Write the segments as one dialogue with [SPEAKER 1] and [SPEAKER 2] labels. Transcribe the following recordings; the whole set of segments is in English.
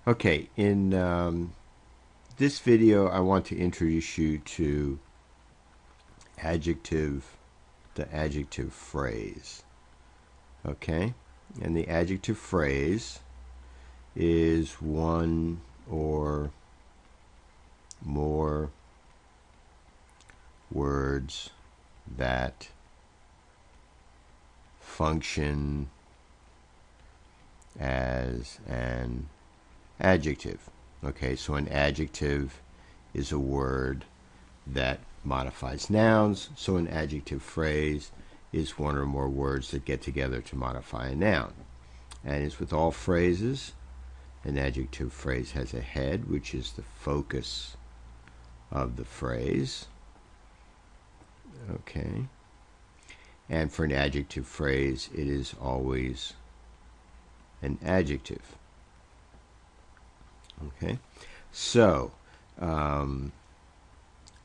[SPEAKER 1] Okay, in this video, I want to introduce you to adjective, the adjective phrase. Okay, and the adjective phrase is one or more words that function as an adjective. Okay, so an adjective is a word that modifies nouns, so an adjective phrase is one or more words that get together to modify a noun. And as with all phrases, an adjective phrase has a head, which is the focus of the phrase. Okay. And for an adjective phrase, it is always an adjective. Okay. So,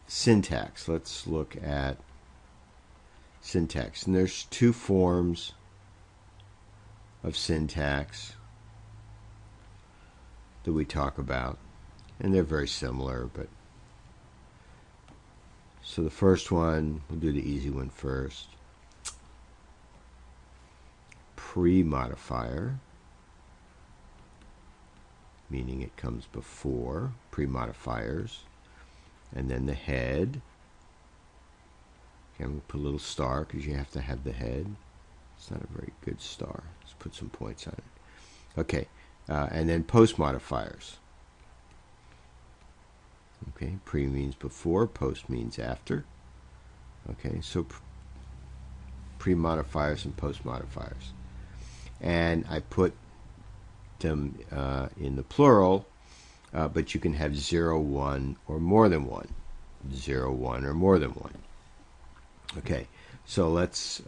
[SPEAKER 1] syntax. Let's look at syntax. And there's two forms of syntax that we talk about, and they're very similar, but so the first one, we'll do the easy one first. Pre-modifier, meaning it comes before pre-modifiers, and then the head. Okay, I'm going to put a little star because you have to have the head. It's not a very good star. Let's put some points on it. Okay, and then post-modifiers. Okay, pre means before, post means after. Okay, so pre-modifiers and post-modifiers. And I put them in the plural, but you can have 0, 1, or more than 1. 0, 1, or more than 1. Okay, so let's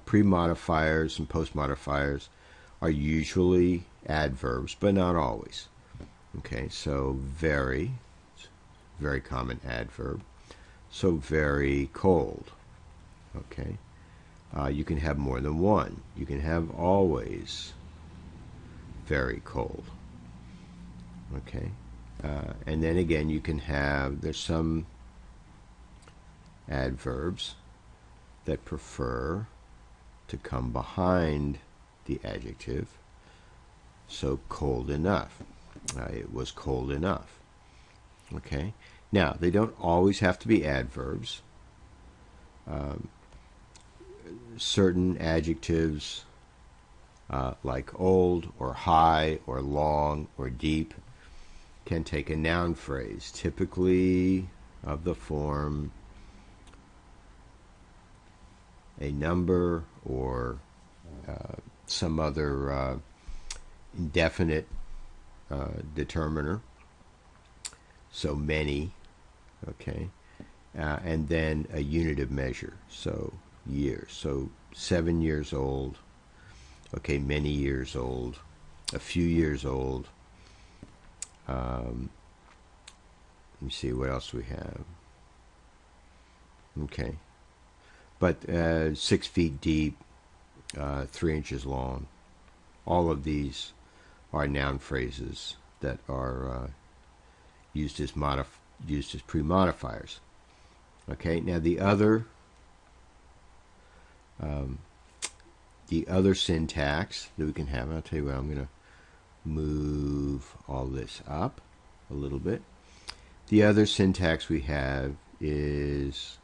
[SPEAKER 1] pre-modifiers and post-modifiers are usually adverbs, but not always. Okay, so very common adverb. So very cold. Okay, you can have more than one. You can have always very cold. Okay, and then again, you can have, there's some adverbs that prefer to come behind the adjective. So cold enough. It was cold enough. Okay. Now, they don't always have to be adverbs. Certain adjectives, like old or high or long or deep, can take a noun phrase, typically of the form a number or some other indefinite determiner. So many, okay, and then a unit of measure, so years. So 7 years old, okay, many years old, a few years old. Let me see what else we have. Okay, but 6 feet deep, 3 inches long. All of these are noun phrases that are used as pre-modifiers. Okay, now the other syntax that we can have, I'll tell you what, I'm going to move all this up a little bit. The other syntax we have is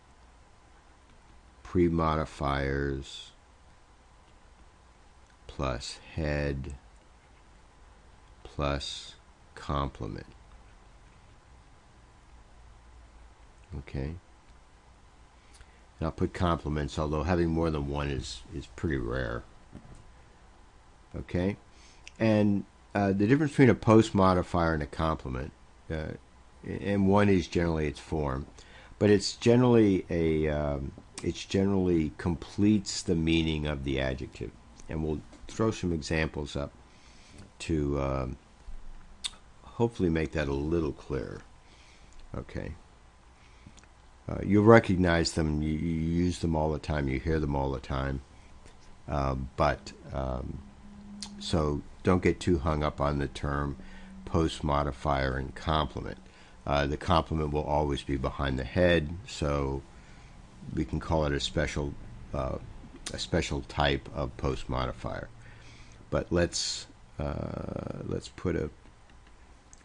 [SPEAKER 1] pre-modifiers plus head plus complement. Okay. And I'll put complements, although having more than one is pretty rare. Okay. And the difference between a post modifier and a complement, and one is generally its form, but it's generally generally completes the meaning of the adjective. And we'll throw some examples up to hopefully make that a little clearer. Okay. You'll recognize them. You use them all the time. You hear them all the time. So don't get too hung up on the term post modifier and complement. The complement will always be behind the head, so we can call it a special type of post modifier. But let's put a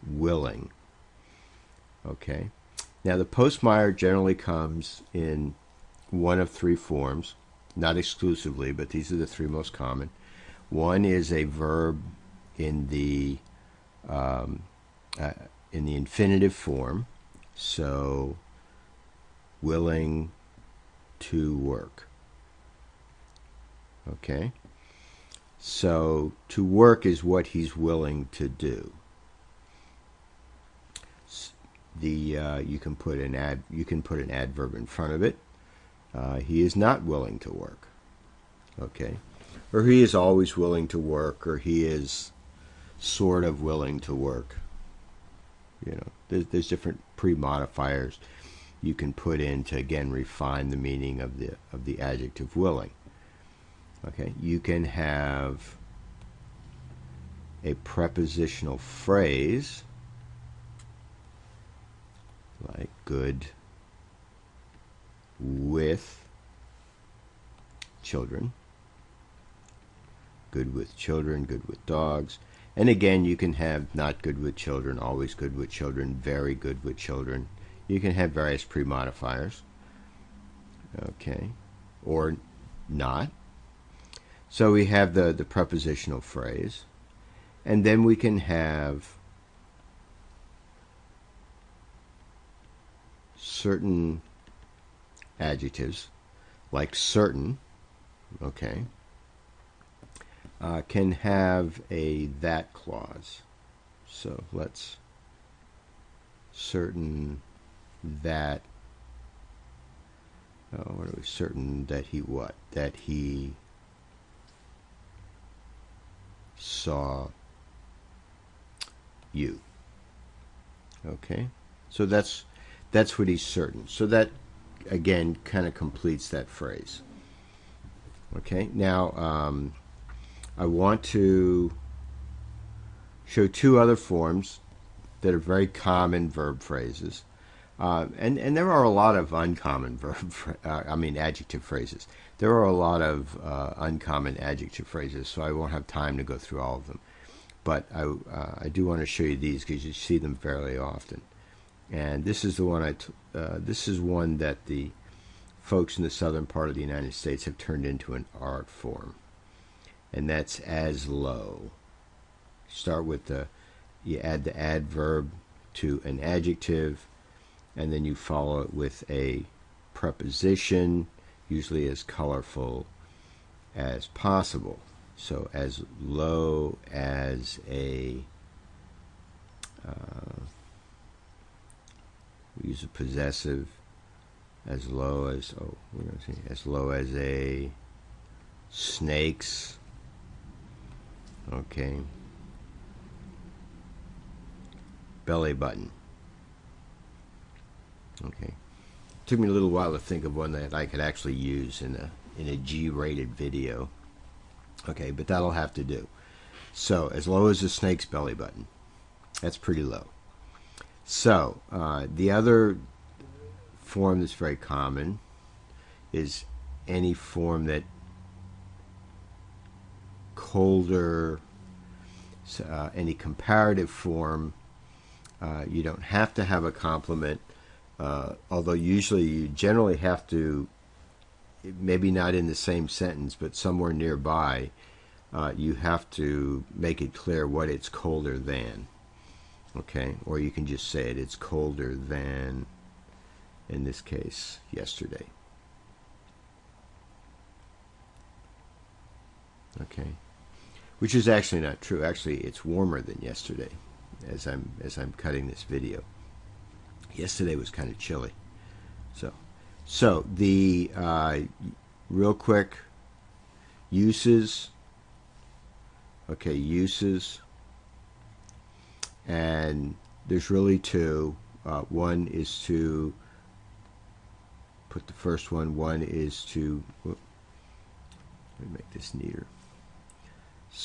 [SPEAKER 1] willing. Okay. Now the post modifier generally comes in one of three forms, not exclusively, but these are the three most common. One is a verb in the infinitive form, so willing to work. Okay, so to work is what he's willing to do. You can put an adverb in front of it. He is not willing to work. Okay, or he is always willing to work, or he is sort of willing to work. You know, there's different pre-modifiers you can put in to again refine the meaning of the adjective willing. Okay, you can have a prepositional phrase like good with children, good with children, good with dogs. And again, you can have not good with children, always good with children, very good with children. You can have various pre-modifiers. Okay, or not. So we have the prepositional phrase, and then we can have certain adjectives, like certain, okay, can have a that clause. So let's certain that, what are we, certain that he what? That he saw you. Okay, so that's what he's certain. So that again kind of completes that phrase. Okay, now I want to show two other forms that are very common verb phrases, and there are a lot of uncommon adjective phrases. There are a lot of uncommon adjective phrases, so I won't have time to go through all of them. But I do want to show you these because you see them fairly often. And this is the one this is one that the folks in the southern part of the United States have turned into an art form, and that's as low. Start with you add the adverb to an adjective, and then you follow it with a preposition, usually as colorful as possible. So as low as a we use a possessive, as low as as low as a snake's, okay, belly button. Okay, took me a little while to think of one that I could actually use in a G-rated video. Okay, but that'll have to do. So as low as a snake's belly button. That's pretty low. So the other form that's very common is any form that colder, any comparative form. You don't have to have a complement, although usually you generally have to, maybe not in the same sentence, but somewhere nearby, you have to make it clear what it's colder than. Okay, or you can just say it's colder than, in this case, yesterday. Okay, which is actually not true. Actually, it's warmer than yesterday as I'm cutting this video. Yesterday was kind of chilly. So the real quick uses. Okay, uses. And there's really two. One is to put the first one. One is to, let me make this neater.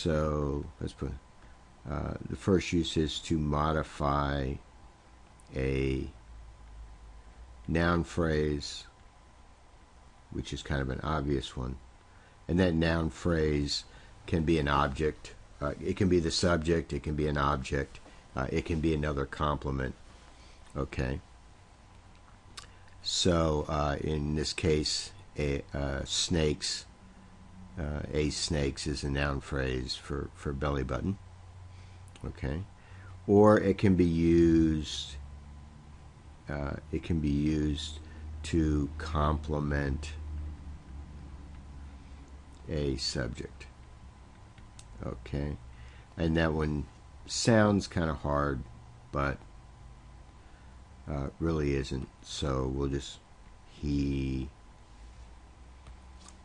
[SPEAKER 1] So let's put the first use is to modify a noun phrase, which is kind of an obvious one. And that noun phrase can be an object. It can be the subject. It can be an object. It can be another complement. Okay. So in this case, snakes. A snakes is a noun phrase for belly button. Okay. Or it can be used. It can be used to complement a subject. Okay. And that one sounds kind of hard, but really isn't. So we'll just, he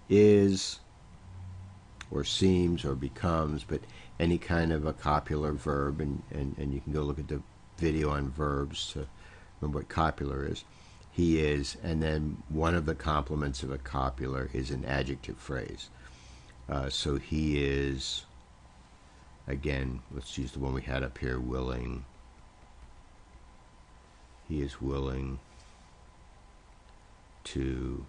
[SPEAKER 1] is, or seems, or becomes, but any kind of a copular verb, and you can go look at the video on verbs to remember what copular is. He is, and then one of the complements of a copular is an adjective phrase. So he is, again, let's use the one we had up here, willing. He is willing to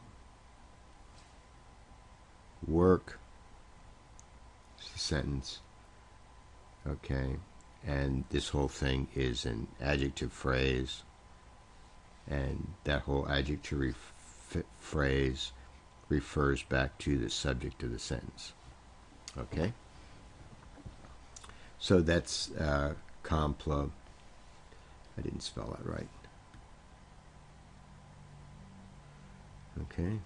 [SPEAKER 1] work. It's the sentence. Okay. And this whole thing is an adjective phrase. And that whole adjective phrase refers back to the subject of the sentence. Okay? So that's I didn't spell that right. Okay.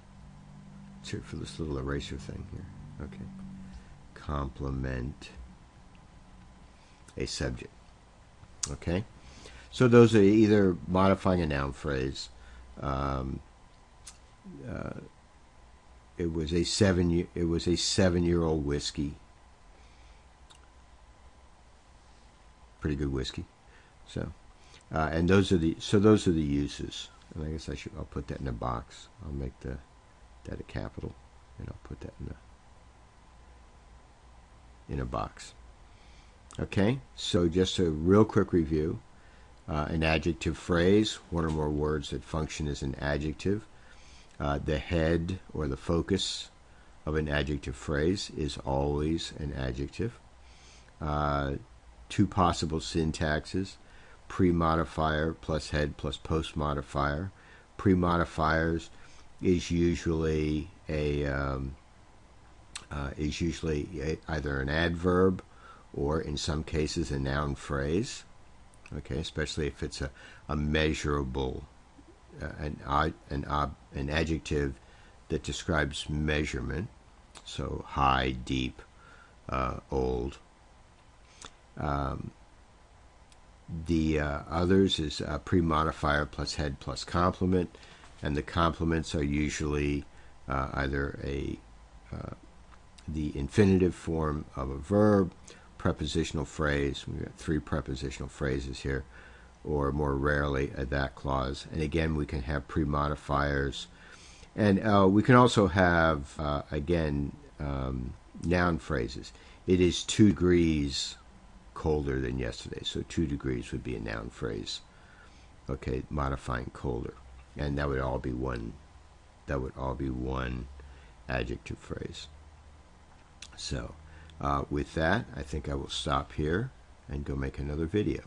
[SPEAKER 1] Let's hear it for this little eraser thing here. Okay. Complement a subject. Okay? So those are either modifying a noun phrase. It was a 7-year-old whiskey. Pretty good whiskey. So, and those are the uses. And I guess I'll put that in a box. I'll make that a capital, and I'll put that in a box. Okay. So just a real quick review. An adjective phrase, one or more words that function as an adjective. The head or the focus of an adjective phrase is always an adjective. Two possible syntaxes: pre-modifier plus head plus post-modifier. Pre-modifiers is usually either an adverb or, in some cases, a noun phrase. Okay, especially if it's a measurable, an adjective that describes measurement. So high, deep, old. The others is pre-modifier plus head plus complement, and the complements are usually either the infinitive form of a verb, prepositional phrase. We've got 3 prepositional phrases here, or more rarely a that clause. And again, we can have pre-modifiers, and we can also have noun phrases. It is 2 degrees colder than yesterday. So 2 degrees would be a noun phrase. Okay, modifying colder, and that would all be one adjective phrase. So with that, I think I will stop here and go make another video.